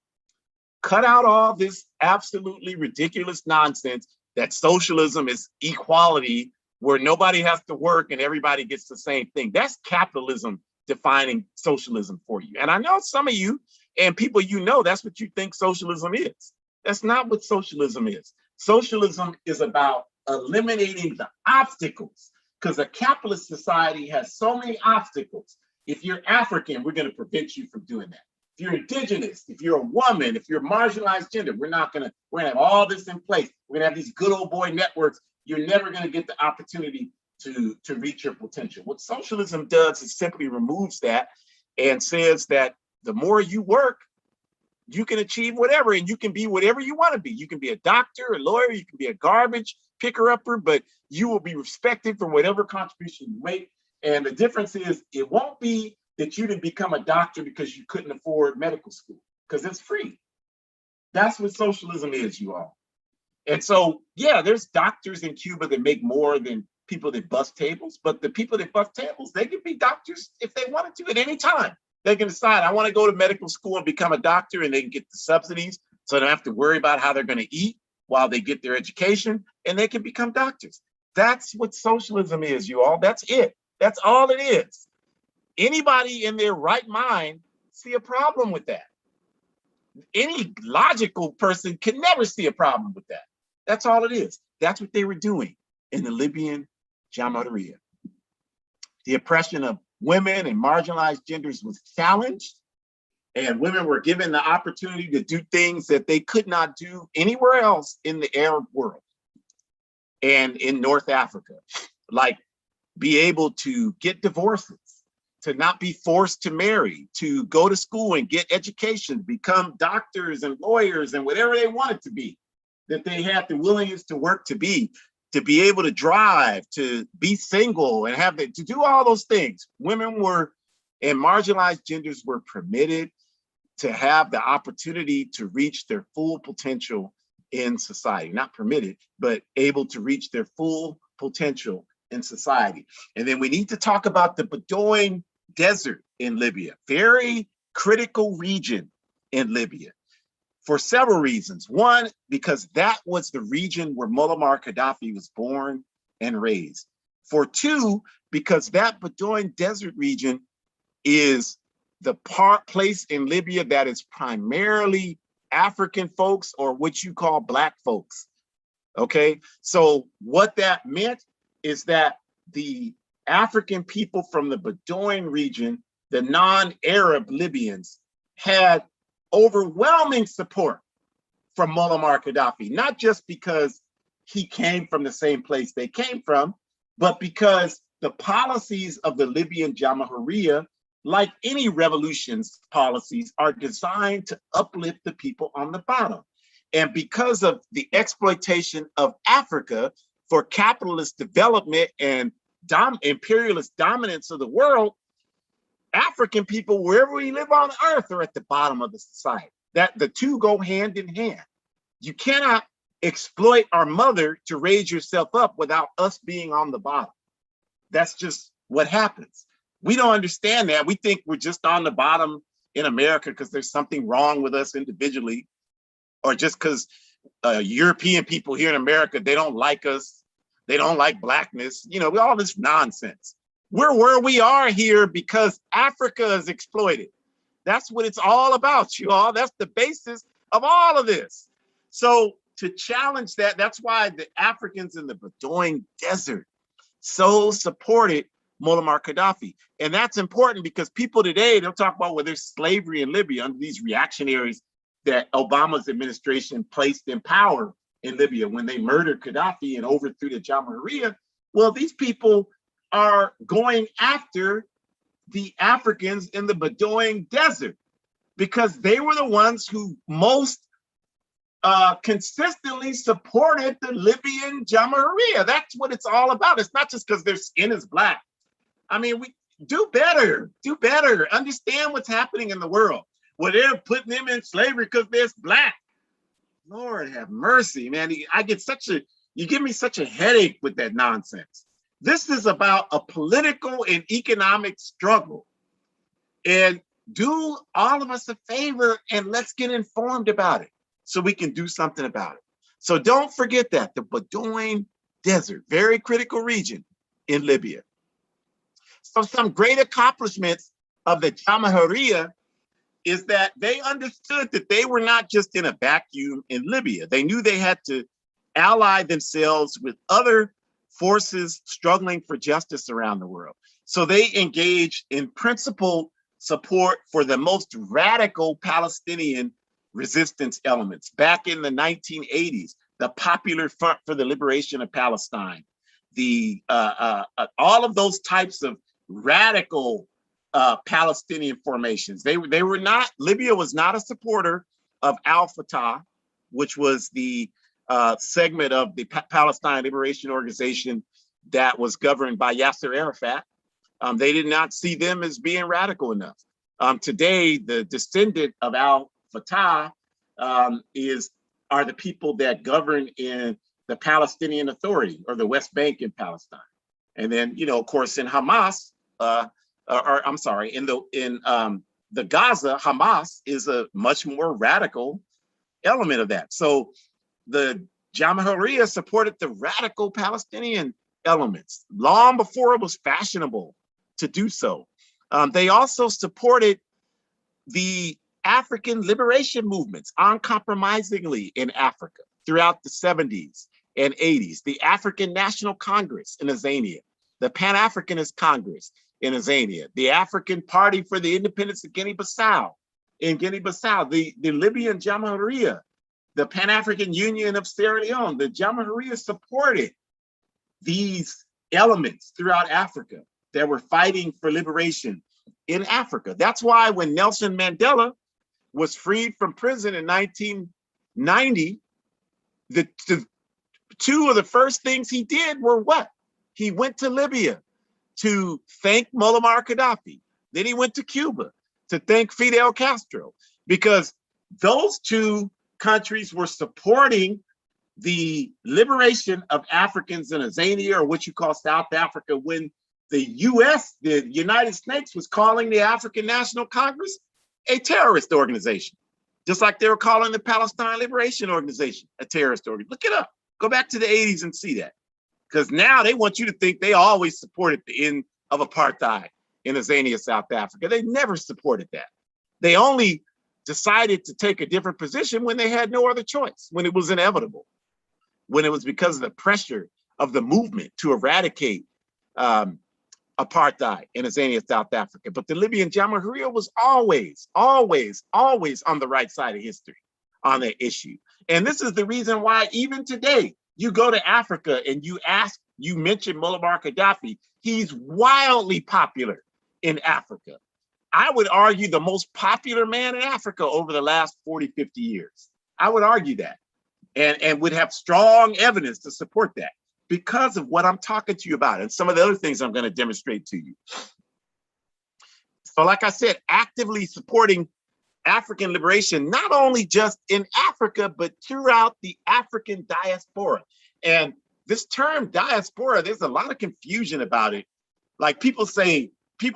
Cut out all this absolutely ridiculous nonsense that socialism is equality, where nobody has to work and everybody gets the same thing. That's capitalism defining socialism for you. And I know some of you and people you know, that's what you think socialism is. That's not what socialism is. Socialism is about eliminating the obstacles, because a capitalist society has so many obstacles. If you're African, we're going to prevent you from doing that. If you're indigenous, if you're a woman, if you're marginalized gender, we're going to have all this in place. We're going to have these good old boy networks. You're never going to get the opportunity to reach your potential. What socialism does is simply removes that and says that the more you work, you can achieve whatever, and you can be whatever you want to be. You can be a doctor, a lawyer, you can be a garbage picker-upper, but you will be respected for whatever contribution you make. And the difference is, it won't be that you didn't become a doctor because you couldn't afford medical school, because it's free. That's what socialism is, you all. And so, yeah, there's doctors in Cuba that make more than people that bust tables, but the people that bust tables, they can be doctors if they wanted to at any time. They can decide, I want to go to medical school and become a doctor, and they can get the subsidies, so they don't have to worry about how they're going to eat while they get their education, and they can become doctors. That's what socialism is, you all. That's it. That's all it is. Anybody in their right mind see a problem with that? Any logical person can never see a problem with that. That's all it is. That's what they were doing in the Libyan Jamahiriya. The oppression of women and marginalized genders was challenged, and women were given the opportunity to do things that they could not do anywhere else in the Arab world and in North Africa, like be able to get divorces, to not be forced to marry, to go to school and get education, become doctors and lawyers and whatever they wanted to be, that they had the willingness to work to be able to drive, to be single and have to do all those things. Women were, and marginalized genders were permitted to have the opportunity to reach their full potential in society. Not permitted, but able to reach their full potential in society. And then we need to talk about the Bedouin desert in Libya, very critical region in Libya, for several reasons. One, because that was the region where Muammar Gaddafi was born and raised. For two, because that Bedouin desert region is the place in Libya that is primarily African folks, or what you call Black folks. Okay, so what that meant is that the African people from the Bedouin region, the non-Arab Libyans, had overwhelming support from Muammar Gaddafi, not just because he came from the same place they came from, but because the policies of the Libyan Jamahiriya, like any revolution's policies, are designed to uplift the people on the bottom. And because of the exploitation of Africa for capitalist development and imperialist dominance of the world, African people, wherever we live on earth, are at the bottom of the society. That the two go hand in hand. You cannot exploit our mother to raise yourself up without us being on the bottom. That's just what happens. We don't understand that. We think we're just on the bottom in America because there's something wrong with us individually, or just because European people here in America, they don't like us. They don't like Blackness, you know, all this nonsense. We're where we are here because Africa is exploited. That's what it's all about, you all. That's the basis of all of this. So to challenge that, that's why the Africans in the Bedouin desert so supported Muammar Gaddafi. And that's important because people today, they'll talk about, well, there's slavery in Libya under these reactionaries that Obama's administration placed in power in Libya when they murdered Gaddafi and overthrew the Jamahiriya. Well, these people are going after the Africans in the Bedouin desert because they were the ones who most consistently supported the Libyan Jamahiriya. That's what it's all about. It's not just because their skin is Black. I mean, we do better, understand what's happening in the world. Well, they're putting them in slavery because they're Black. Lord have mercy, man. You give me such a headache with that nonsense. This is about a political and economic struggle. And do all of us a favor and let's get informed about it so we can do something about it. So don't forget that the Bedouin desert, very critical region in Libya. So some great accomplishments of the Jamahiriya is that they understood that they were not just in a vacuum in Libya. They knew they had to ally themselves with other forces struggling for justice around the world. So they engaged in principled support for the most radical Palestinian resistance elements. Back in the 1980s, the Popular Front for the Liberation of Palestine, all of those types of radical Palestinian formations. They were not, Libya was not a supporter of Al-Fatah, which was the segment of the Palestine Liberation Organization that was governed by Yasser Arafat. They did not see them as being radical enough. Today, the descendant of Al-Fatah are the people that govern in the Palestinian Authority, or the West Bank in Palestine. And then, of course, in Hamas, in the Gaza, Hamas is a much more radical element of that. So the Jamahiriya supported the radical Palestinian elements long before it was fashionable to do so. They also supported the African liberation movements uncompromisingly in Africa throughout the 70s and 80s. The African National Congress in Azania, the Pan-Africanist Congress in Azania, the African Party for the Independence of Guinea-Bissau in Guinea-Bissau, the Libyan Jamahiriya, the Pan-African Union of Sierra Leone. The Jamahiriya supported these elements throughout Africa that were fighting for liberation in Africa. That's why when Nelson Mandela was freed from prison in 1990, the two of the first things he did were what? He went to Libya to thank Muammar Gaddafi. Then he went to Cuba to thank Fidel Castro, because those two countries were supporting the liberation of Africans in Azania, or what you call South Africa, when the US, the United States, was calling the African National Congress a terrorist organization, just like they were calling the Palestine Liberation Organization a terrorist organization. Look it up. Go back to the 80s and see that. Because now they want you to think they always supported the end of apartheid in Azania, South Africa. They never supported that. They only decided to take a different position when they had no other choice, when it was inevitable, when it was because of the pressure of the movement to eradicate apartheid in Azania, South Africa. But the Libyan Jamahiriya was always, always, always on the right side of history on that issue. And this is the reason why even today, you go to Africa and you mention Muammar Gaddafi, he's wildly popular in Africa. I would argue the most popular man in Africa over the last 40, 50 years. I would argue that, and would have strong evidence to support that because of what I'm talking to you about and some of the other things I'm going to demonstrate to you. So like I said, actively supporting African liberation, not only just in Africa, but throughout the African diaspora. And this term diaspora, there's a lot of confusion about it. Like people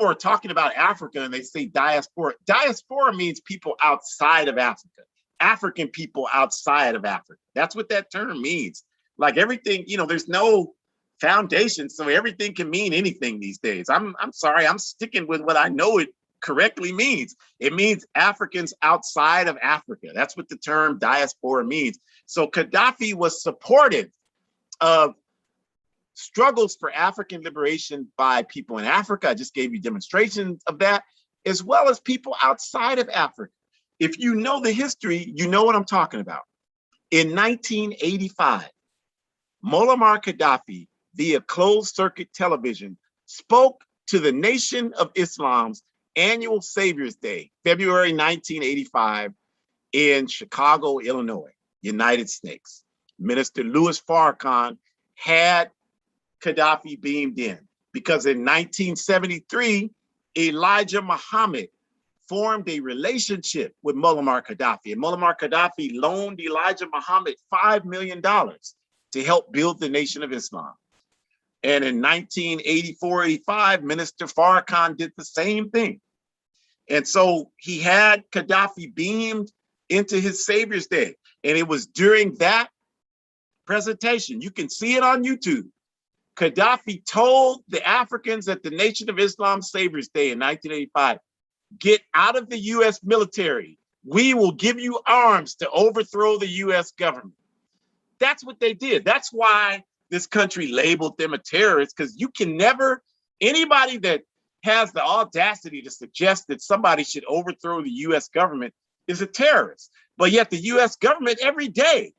are talking about Africa and they say diaspora. Diaspora means people outside of Africa, African people outside of Africa. That's what that term means. Like everything, there's no foundation, so everything can mean anything these days. I'm sorry, I'm sticking with what I know it correctly means. It means Africans outside of Africa. That's what the term diaspora means. So Gaddafi was supportive of struggles for African liberation by people in Africa. I just gave you demonstrations of that, as well as people outside of Africa. If you know the history, you know what I'm talking about. In 1985, Muammar Gaddafi, via closed circuit television, spoke to the Nation of Islam's annual Savior's Day, February 1985, in Chicago, Illinois, United States. Minister Louis Farrakhan had Gaddafi beamed in because in 1973, Elijah Muhammad formed a relationship with Muammar Gaddafi, and Muammar Gaddafi loaned Elijah Muhammad $5 million to help build the Nation of Islam. And in 1984-85, Minister Farrakhan did the same thing. And so he had Gaddafi beamed into his Savior's Day. And it was during that presentation, you can see it on YouTube, Gaddafi told the Africans at the Nation of Islam Savior's Day in 1985, get out of the US military. We will give you arms to overthrow the US government. That's what they did. That's why this country labeled them a terrorist, because you can never, anybody that has the audacity to suggest that somebody should overthrow the US government is a terrorist. But yet the US government every day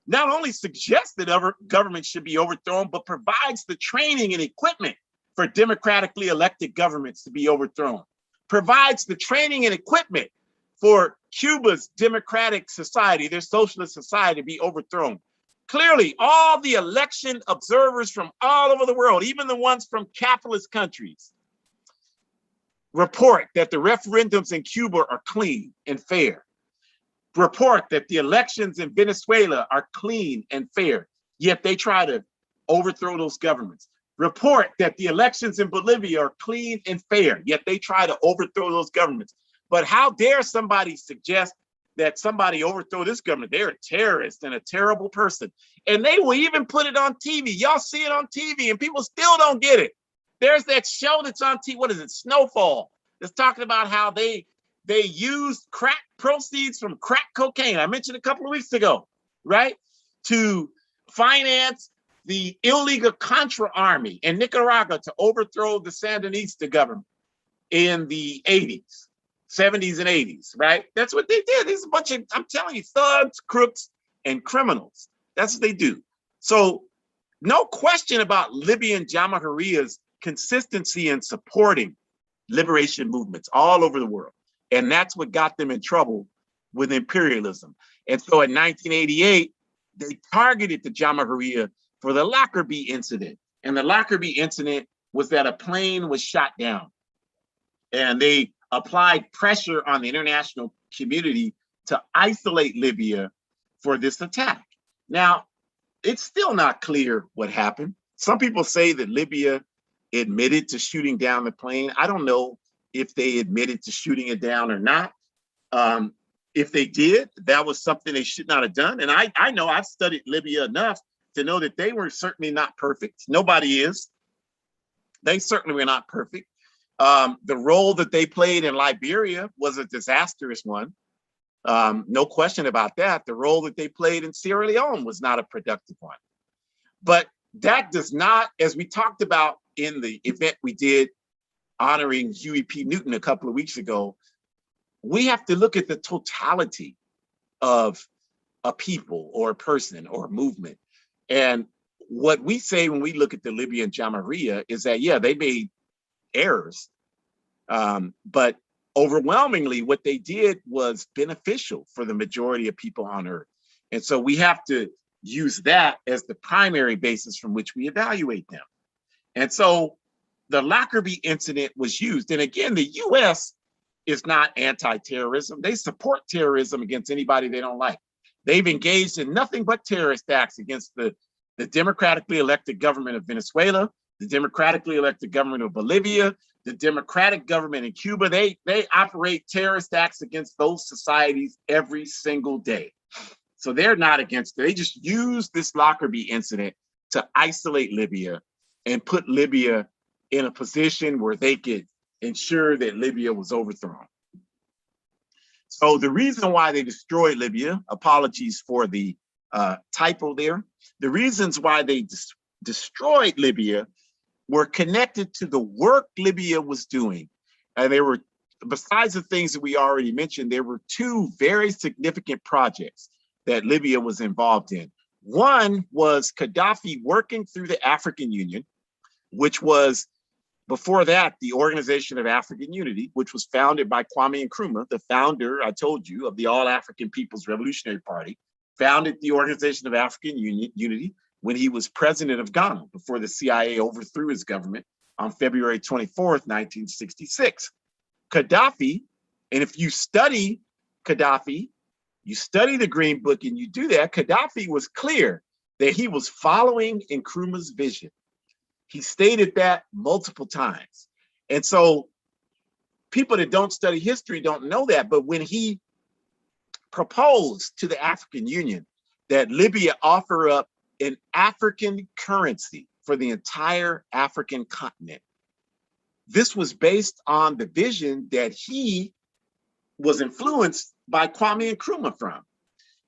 not only suggests that other governments should be overthrown, but provides the training and equipment for democratically elected governments to be overthrown, provides the training and equipment for Cuba's democratic society, their socialist society, be overthrown. Clearly, all the election observers from all over the world, even the ones from capitalist countries, report that the referendums in Cuba are clean and fair. Report that the elections in Venezuela are clean and fair, yet they try to overthrow those governments. Report that the elections in Bolivia are clean and fair, yet they try to overthrow those governments. But how dare somebody suggest that somebody overthrow this government? They're a terrorist and a terrible person. And they will even put it on TV. Y'all see it on TV and people still don't get it. There's that show that's on TV, what is it, Snowfall, that's talking about how they used crack proceeds from crack cocaine, I mentioned a couple of weeks ago, right, to finance the illegal Contra army in Nicaragua to overthrow the Sandinista government in the 80s, 70s and 80s, right? That's what they did. There's a bunch of, I'm telling you, thugs, crooks, and criminals. That's what they do. So no question about Libyan Jamahiriya's consistency in supporting liberation movements all over the world. And that's what got them in trouble with imperialism. And so in 1988, they targeted the Jamahiriya for the Lockerbie incident. And the Lockerbie incident was that a plane was shot down. And they applied pressure on the international community to isolate Libya for this attack. Now, it's still not clear what happened. Some people say that Libya admitted to shooting down the plane. I don't know if they admitted to shooting it down or not. If they did, that was something they should not have done. And I know I've studied Libya enough to know that they were certainly not perfect. Nobody is. They certainly were not perfect. The role that they played in Liberia was a disastrous one. No question about that. The role that they played in Sierra Leone was not a productive one. But that does not, as we talked about in the event we did honoring Huey P. Newton a couple of weeks ago, we have to look at the totality of a people or a person or a movement. And what we say when we look at the Libyan Jamahiriya is that, yeah, they made errors, but overwhelmingly what they did was beneficial for the majority of people on earth. And so we have to use that as the primary basis from which we evaluate them. And so the Lockerbie incident was used. And again, the US is not anti-terrorism. They support terrorism against anybody they don't like. They've engaged in nothing but terrorist acts against the democratically elected government of Venezuela, the democratically elected government of Bolivia, the democratic government in Cuba. They operate terrorist acts against those societies every single day. So they're not against it. They just use this Lockerbie incident to isolate Libya and put Libya in a position where they could ensure that Libya was overthrown. So the reason why they destroyed Libya, apologies for the typo there, the reasons why they destroyed Libya were connected to the work Libya was doing. And they were, besides the things that we already mentioned, there were two very significant projects that Libya was involved in. One was Gaddafi working through the African Union, which was, before that, the Organization of African Unity, which was founded by Kwame Nkrumah, the founder, I told you, of the All-African People's Revolutionary Party, founded the Organization of African Unity when he was president of Ghana before the CIA overthrew his government on February 24th, 1966. Gaddafi, and if you study Gaddafi, you study the Green Book and you do that, Gaddafi was clear that he was following Nkrumah's vision. He stated that multiple times. And so people that don't study history don't know that, but when he proposed to the African Union that Libya offer up an African currency for the entire African continent, this was based on the vision that he was influenced by Kwame Nkrumah from.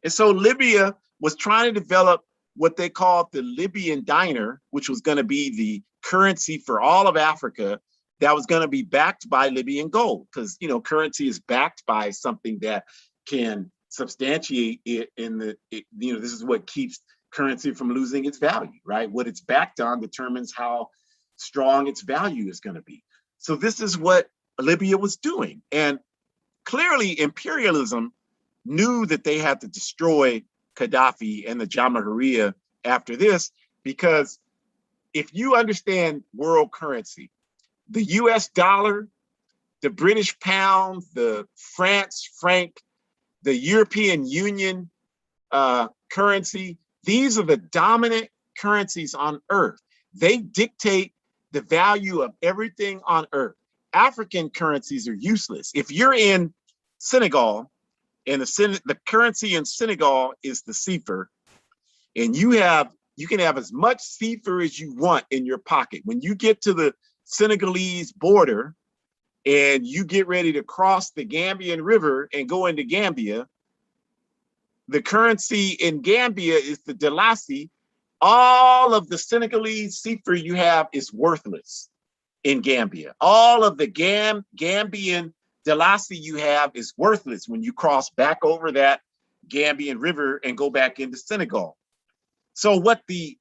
And so Libya was trying to develop what they called the Libyan dinar, which was going to be the currency for all of Africa that was going to be backed by Libyan gold, because, you know, currency is backed by something that can substantiate it in the, you know, this is what keeps currency from losing its value, right? What it's backed on determines how strong its value is going to be. So this is what Libya was doing. And clearly imperialism knew that they had to destroy Gaddafi and the Jamahiriya after this, because if you understand world currency, the US dollar, the British pound, the France franc, the European Union currency, these are the dominant currencies on earth. They dictate the value of everything on earth. African currencies are useless. If you're in Senegal and the currency in Senegal is the CFA, and you can have as much CFA as you want in your pocket. When you get to the Senegalese border and you get ready to cross the Gambian River and go into Gambia, the currency in Gambia is the Dalasi. All of the Senegalese CFA you have is worthless in Gambia. All of the Gambian Dalasi you have is worthless when you cross back over that Gambian River and go back into Senegal. So what the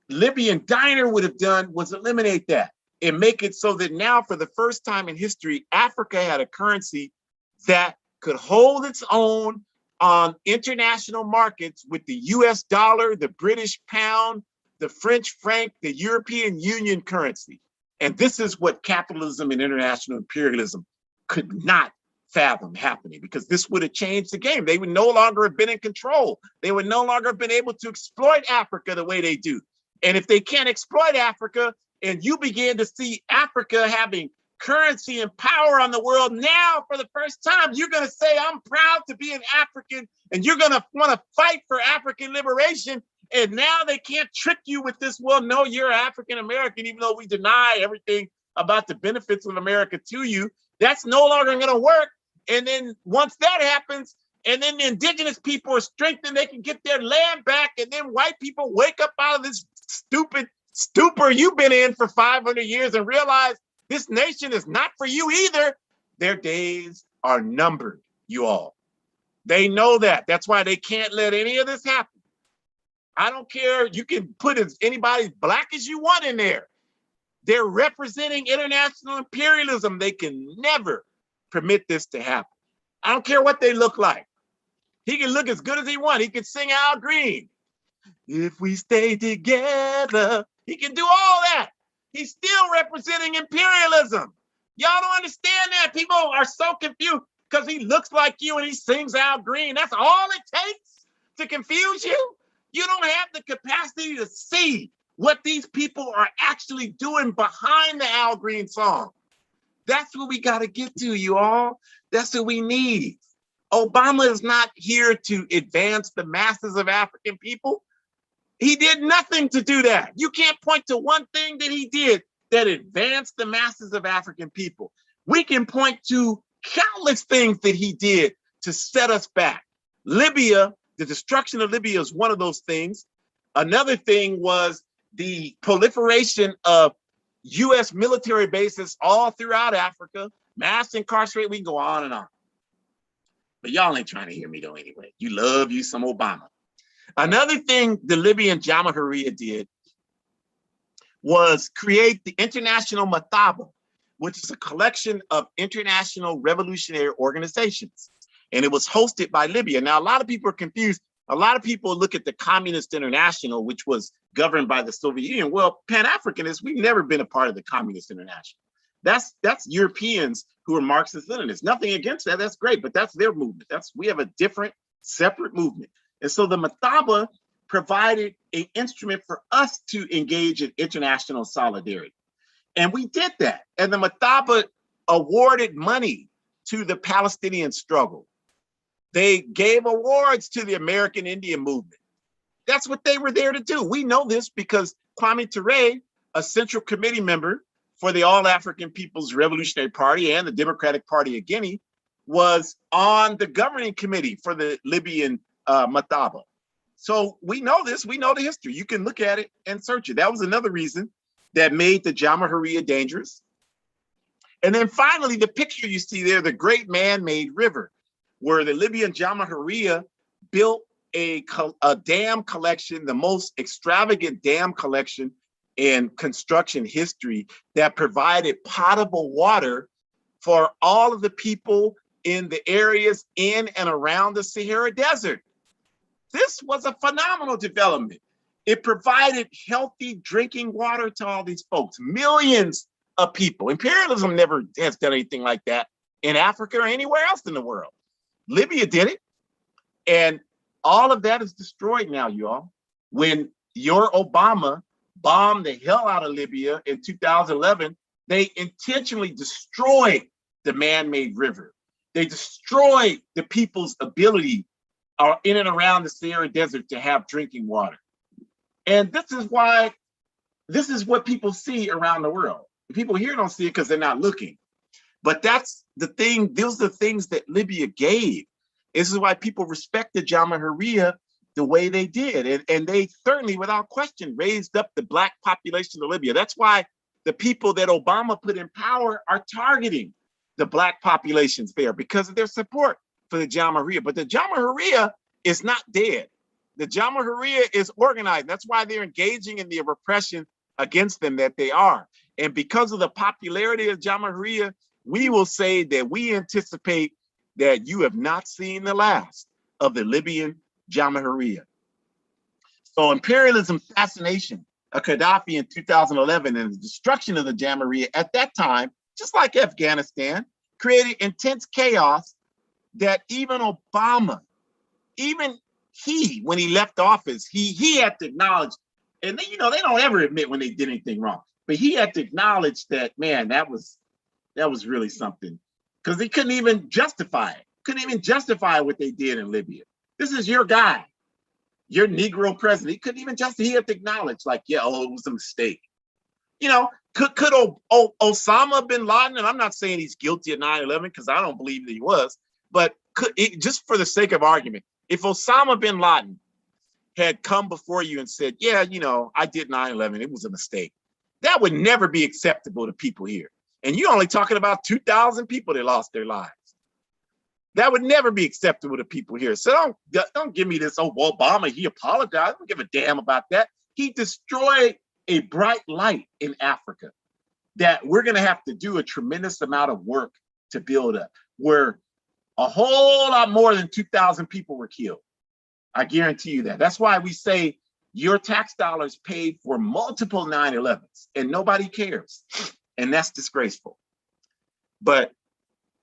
Libyan diner would have done was eliminate that and make it so that now, for the first time in history, Africa had a currency that could hold its own on international markets with the US dollar, the British pound, the French franc, the European Union currency. And this is what capitalism and international imperialism could not fathom happening, because this would have changed the game. They would no longer have been in control. They would no longer have been able to exploit Africa the way they do. And if they can't exploit Africa, and you begin to see Africa having currency and power on the world now for the first time, you're going to say, I'm proud to be an African, and you're going to want to fight for African liberation. And now they can't trick you with this, well, no, you're African American, even though we deny everything about the benefits of America to you. That's no longer going to work. And then once that happens, and then the indigenous people are strengthened, they can get their land back, and then white people wake up out of this stupid stupor you've been in for 500 years and realize this nation is not for you either. Their days are numbered, you all. They know that. That's why they can't let any of this happen. I don't care. You can put as anybody black as you want in there. They're representing international imperialism. They can never permit this to happen. I don't care what they look like. He can look as good as he wants. He can sing Al Green. If we stay together, he can do all that. He's still representing imperialism. Y'all don't understand that. People are so confused because he looks like you and he sings Al Green. That's all it takes to confuse you. You don't have the capacity to see what these people are actually doing behind the Al Green song. That's what we got to get to, you all. That's what we need. Obama is not here to advance the masses of African people. He did nothing to do that. You can't point to one thing that he did that advanced the masses of African people. We can point to countless things that he did to set us back. Libya, the destruction of Libya is one of those things. Another thing was the proliferation of US military bases all throughout Africa, mass incarceration, we can go on and on. But y'all ain't trying to hear me though anyway. You love you some Obama. Another thing the Libyan Jamahiriya did was create the International Mathaba, which is a collection of international revolutionary organizations. And it was hosted by Libya. Now, a lot of people are confused. A lot of people look at the Communist International, which was governed by the Soviet Union. Well, Pan-Africanists, we've never been a part of the Communist International. That's Europeans who are Marxist-Leninists. Nothing against that. That's great, but that's their movement. We have a different, separate movement. And so the Mathaba provided an instrument for us to engage in international solidarity. And we did that. And the Mathaba awarded money to the Palestinian struggle. They gave awards to the American Indian movement. That's what they were there to do. We know this because Kwame Ture, a Central Committee member for the All African People's Revolutionary Party and the Democratic Party of Guinea, was on the governing committee for the Libyan Mathaba. So we know this, we know the history. You can look at it and search it. That was another reason that made the Jamahiriya dangerous. And then finally, the picture you see there, the Great Man-Made River, where the Libyan Jamahiriya built a dam collection, the most extravagant dam collection in construction history, that provided potable water for all of the people in the areas in and around the Sahara Desert. This was a phenomenal development. It provided healthy drinking water to all these folks, millions of people. Imperialism never has done anything like that in Africa or anywhere else in the world. Libya did it. And all of that is destroyed now, y'all. When your Obama bombed the hell out of Libya in 2011, they intentionally destroyed the man-made river. They destroyed the people's ability in and around the Sahara Desert to have drinking water. And this is what people see around the world. The people here don't see it because they're not looking. But that's the thing, those are the things that Libya gave. This is why people respect the Jamahiriya the way they did. And they certainly, without question, raised up the Black population of Libya. That's why the people that Obama put in power are targeting the Black populations there, because of their support for the Jamahiriya. But the Jamahiriya is not dead. The Jamahiriya is organized. That's why they're engaging in the repression against them that they are. And because of the popularity of Jamahiriya, we will say that we anticipate that you have not seen the last of the Libyan Jamahiriya. So imperialism fascination of Gaddafi in 2011 and the destruction of the Jamahiriya at that time, just like Afghanistan, created intense chaos that even Obama, even he, when he left office, he had to acknowledge, and they, they don't ever admit when they did anything wrong, but he had to acknowledge that, man, that was really something, because he couldn't even justify what they did in Libya. This is your guy, your Negro president. He couldn't even justify. He had to acknowledge, like, yeah, it was a mistake. Could Osama bin Laden, and I'm not saying he's guilty of 9/11 because I don't believe that he was, but just for the sake of argument, if Osama bin Laden had come before you and said, yeah, I did 9/11, it was a mistake, that would never be acceptable to people here. And you're only talking about 2,000 people that lost their lives. That would never be acceptable to people here. So don't give me this, Obama, he apologized. I don't give a damn about that. He destroyed a bright light in Africa that we're going to have to do a tremendous amount of work to build up, where a whole lot more than 2,000 people were killed. I guarantee you that. That's why we say your tax dollars paid for multiple 9/11s and nobody cares. And that's disgraceful. But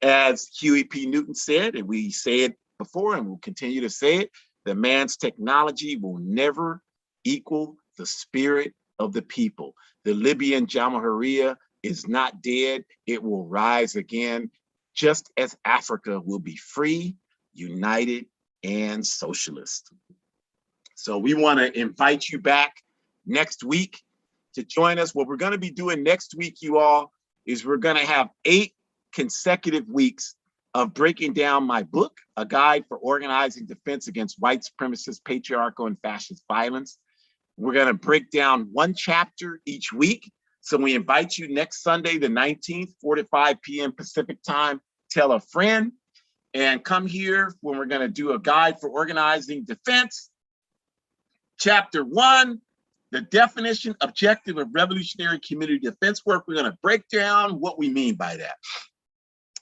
as Huey P. Newton said, and we say it before and we'll continue to say it, the man's technology will never equal the spirit of the people. The Libyan Jamahiriya is not dead. It will rise again, just as Africa will be free, united, and socialist. So we want to invite you back next week to join us. What we're going to be doing next week, you all, is we're going to have 8 consecutive weeks of breaking down my book, A Guide for Organizing Defense Against White Supremacist, Patriarchal, and Fascist Violence. We're going to break down 1 chapter each week. So we invite you next Sunday, the 19th, 4 to 5 p.m. Pacific time. Tell a friend and come here when we're going to do A Guide for Organizing Defense. Chapter 1, the definition, objective of revolutionary community defense work. We're going to break down what we mean by that.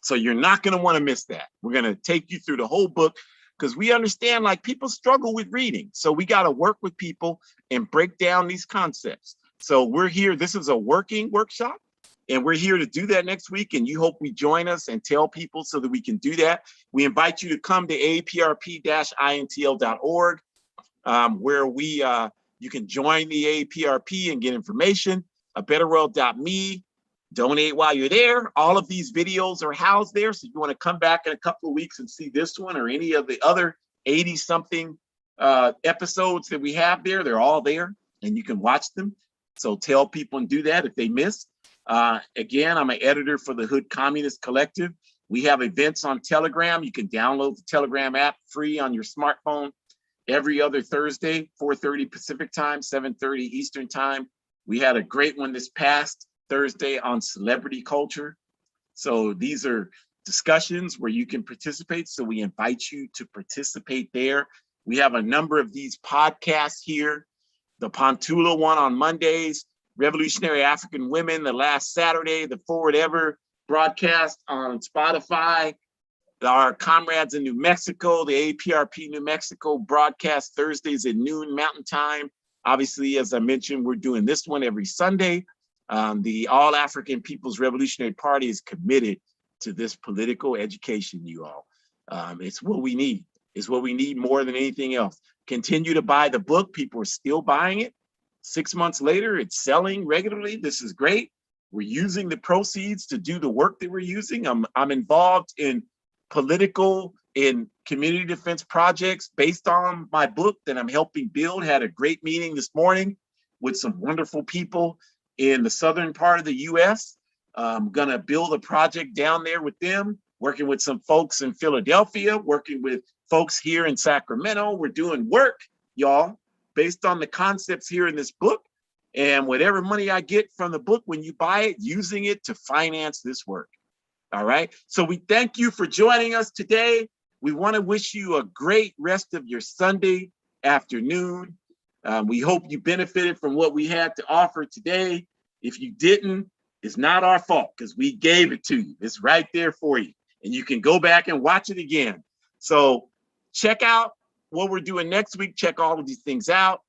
So you're not going to want to miss that. We're going to take you through the whole book, because we understand, like, people struggle with reading. So we got to work with people and break down these concepts. So we're here. This is a working workshop, and we're here to do that next week. And you hope we join us and tell people so that we can do that. We invite you to come to aaprp-intl.org, where you can join the AAPRP and get information. A betterworld.me. Donate while you're there. All of these videos are housed there. So if you want to come back in a couple of weeks and see this one or any of the other 80-something episodes that we have there, they're all there and you can watch them. So tell people and do that if they missed. Again, I'm an editor for the Hood Communist Collective. We have events on Telegram. You can download the Telegram app free on your smartphone every other Thursday, 4:30 Pacific time, 7:30 Eastern time. We had a great one this past Thursday on celebrity culture. So these are discussions where you can participate. So we invite you to participate there. We have a number of these podcasts here. The Pontula one on Mondays, Revolutionary African Women, the last Saturday, the Forward Ever broadcast on Spotify, Our comrades in New Mexico, the APRP New Mexico broadcast Thursdays at noon Mountain Time. Obviously, as I mentioned, we're doing this one every Sunday. The All African People's Revolutionary Party is committed to this political education, you all. It's what we need. It's what we need more than anything else. Continue to buy the book. People are still buying it. 6 months later, it's selling regularly. This is great. We're using the proceeds to do the work that we're using. I'm involved in political and community defense projects based on my book that I'm helping build. Had a great meeting this morning with some wonderful people in the southern part of the US. I'm gonna build a project down there with them, working with some folks in Philadelphia, working with folks here in Sacramento. We're doing work, y'all, based on the concepts here in this book. And whatever money I get from the book, when you buy it, using it to finance this work. All right. So we thank you for joining us today. We want to wish you a great rest of your Sunday afternoon. We hope you benefited from what we had to offer today. If you didn't, it's not our fault because we gave it to you. It's right there for you. And you can go back and watch it again. So check out what we're doing next week. Check all of these things out.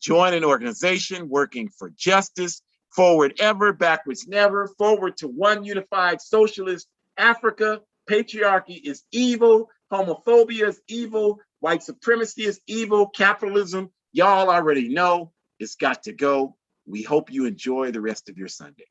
Join an organization working for justice. Forward ever, backwards never. Forward to one unified socialist Africa. Patriarchy is evil. Homophobia is evil. White supremacy is evil. Capitalism, y'all already know, it's got to go. We hope you enjoy the rest of your Sunday.